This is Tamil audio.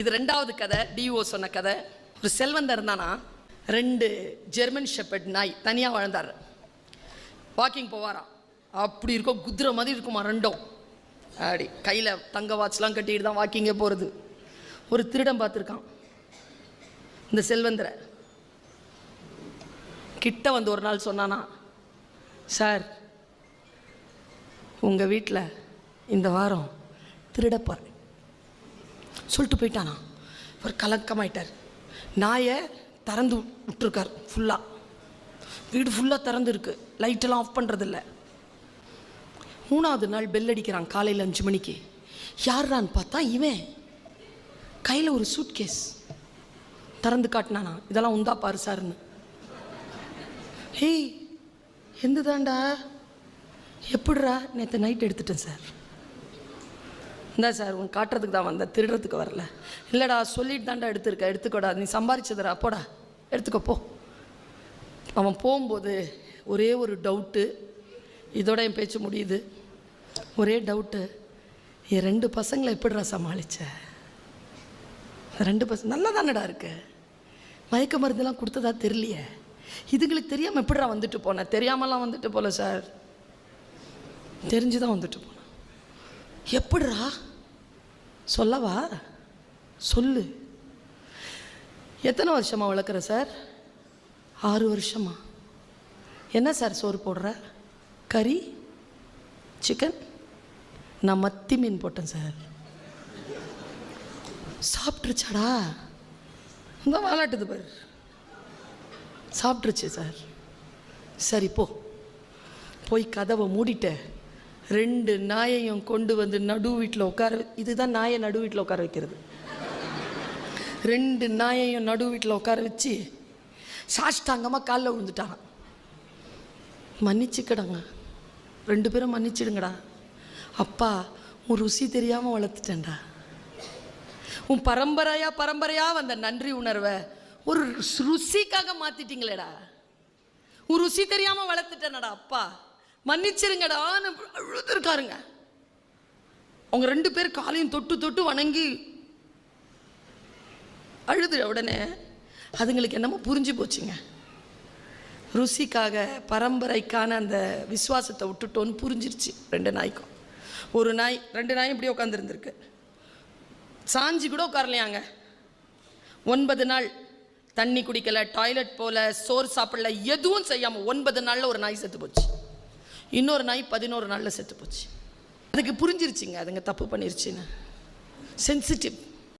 இது ரெண்டாவது கதை. டிஓ சொன்ன கதை. ஒரு செல்வந்தர் இருந்தானா, 2 ஜெர்மன் ஷெப்பர்ட் நாய் தனியாக வாழ்ந்தார். வாக்கிங் போவாராம். அப்படி இருக்கும், குதிரை மாதிரி இருக்குமா ரெண்டும். அப்படி கையில் தங்க வாட்ச்லாம் கட்டிட்டு தான் வாக்கிங்கே போகிறது. ஒரு திருடன் பார்த்துருக்கான் இந்த செல்வந்தரை. கிட்ட வந்து ஒரு நாள் சொன்னானா, சார் உங்கள் வீட்டில் இந்த வாரம் திருடப்பார் சொல்லிட்டு போயிட்டானா. ஒரு கலக்கமாயிட்டார். நாயை திறந்து விட்டுருக்கார். ஃபுல்லாக வீடு ஃபுல்லாக திறந்து இருக்கு, லைட்டெல்லாம் ஆஃப் பண்ணுறதில்ல. 3வது நாள் பெல் அடிக்கிறான் காலையில் 5 மணிக்கு. யாரான்னு பார்த்தா இவன் கையில் ஒரு சூட்கேஸ் திறந்து காட்டினானா. இதெல்லாம் உந்தா பாரு சார்னு. ஹேய் எந்த தாண்டா, எப்படிரா? நேற்று நைட் எடுத்துட்டேன் சார். இந்தா சார் உன் காட்டுறதுக்கு தான் வந்தேன், திருடுறதுக்கு வரல. இல்லைடா சொல்லிட்டு தாண்டா எடுத்துருக்க, எடுத்துக்கோடா, நீ சம்பாரிச்சதுடா, போடா எடுத்துக்கோ போ. அவன் போகும்போது ஒரே ஒரு டவுட்டு, இதோட என் பேச்சு முடியுது. ஒரே டவுட்டு, என் 2 பசங்களை எப்படிடா சமாளித்த? 2 பசங்க நல்லா தானடா இருக்கு, மயக்க மருந்துலாம் கொடுத்ததா தெரியலையே, இதுங்களுக்கு தெரியாமல் எப்படிடா வந்துட்டு போனேன்? தெரியாமலாம் வந்துட்டு போகல சார், தெரிஞ்சுதான் வந்துட்டு போனேன். எப்படிடா சொல்லவா? சொல்லு. எத்தனை வருஷமா வளர்க்குற சார்? 6 வருஷமா. என்ன சார் சோறு போடுற? கறி, சிக்கன்? நான் மத்தி மீன் போட்டேன் சார். சாப்பிட்ருச்சாடா? இந்த விளாட்டுது பாரு, சாப்பிட்ருச்சு சார். சரி போய் கதவை மூடிட்ட 2 நாயையும் கொண்டு வந்து நடு வீட்டில் உட்கார. இதுதான் நாயை நடு வீட்டில் உட்கார வைக்கிறது. 2 நாயையும் நடு வீட்டில் உட்கார வச்சு சாஷ்டாங்கமாக காலில் விழுந்துட்டாங்க. மன்னிச்சுக்கடங்க, 2 பேரும் மன்னிச்சிடுங்கடா. அப்பா உன் ருசி தெரியாமல் வளர்த்துட்டேன்டா. உன் பரம்பரையாக வந்த நன்றி உணர்வை ஒரு ருசிக்காக மாற்றிட்டீங்களேடா. உன் ருசி தெரியாமல் வளர்த்துட்டேனடா அப்பா, மன்னிச்சிருங்கடான்னு அழுதுருக்காருங்க. அவங்க 2 பேர் காலையும் தொட்டு வணங்கி அழுது உடனே அதுங்களுக்கு என்னமோ புரிஞ்சு போச்சுங்க. ருசிக்காக பரம்பரைக்கான அந்த விசுவாசத்தை விட்டுட்டோன்னு புரிஞ்சிருச்சு 2 நாய்க்கும். ஒரு நாய் 2 நாயும் இப்படி உட்காந்துருந்துருக்கு, சாஞ்சி கூட உட்காரலையாங்க. 9 நாள் தண்ணி குடிக்கலை, டாய்லெட் போல, சோறு சாப்பிடல, எதுவும் செய்யாமல் 9 நாளில் ஒரு நாய் செத்து போச்சு. இன்னொரு நாய் 11 நாளில் செத்து போச்சு. அதுக்கு புரிஞ்சிருச்சுங்க அதுங்க தப்பு பண்ணிருச்சுன்னு. சென்சிட்டிவ்.